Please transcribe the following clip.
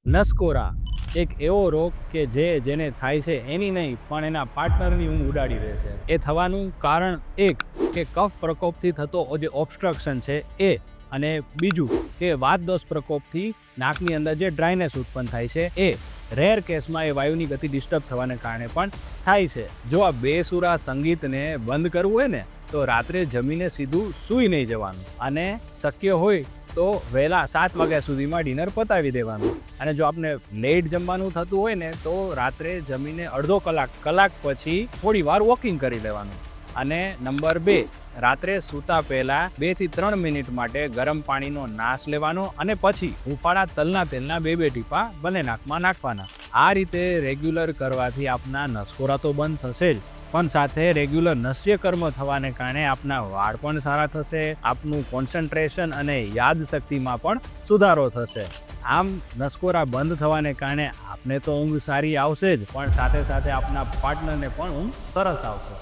નસકોરા એક એવો રોગ કે જેને થાય છે એની નહીં પણ એના પાર્ટનરની ઊંઘ ઉડાડી દે છે. એ થવાનું કારણ એક કે કફ પ્રકોપથી થતો જે ઓબ્સ્ટ્રક્શન છે એ, અને બીજું કે વાતદોષ પ્રકોપથી નાકની અંદર જે ડ્રાયનેસ ઉત્પન્ન થાય છે એ. રેર કેસમાં એ વાયુની ગતિ ડિસ્ટર્બ થવાને કારણે પણ થાય છે. જો આ બેસુરા સંગીતને બંધ કરવું હોય ને તો રાત્રે જમીને સીધું સૂઈ નહીં જવાનું, અને શક્ય હોય તો વહેલા 7 વાગ્યા સુધીમાં ડિનર પતાવી દેવાનું. અને જો આપણે લેટ જમવાનું થતું હોય ને તો રાત્રે જમીને અડધો કલાક પછી થોડી વાર વોકિંગ કરી લેવાનું. અને નંબર 2, રાત્રે સૂતા પહેલાં 2 થી 3 મિનિટ માટે ગરમ પાણીનો નાશ લેવાનો, અને પછી હુંફાળા તલના તેલના 2 ટીપા બંને નાકમાં નાખવાના. આ રીતે રેગ્યુલર કરવાથી આપના નસકોરા તો બંધ થશે જ, પણ સાથે રેગ્યુલર નસ્યકર્મ થવાને કારણે આપના વાળ પણ સારા થશે, આપનું કોન્સન્ટ્રેશન અને યાદશક્તિમાં પણ સુધારો થશે. આમ નસકોરા બંધ થવાને કારણે આપને તો ઊંઘ સારી આવશે જ, પણ સાથે સાથે આપના પાર્ટનરને પણ ઊંઘ સરસ આવશે.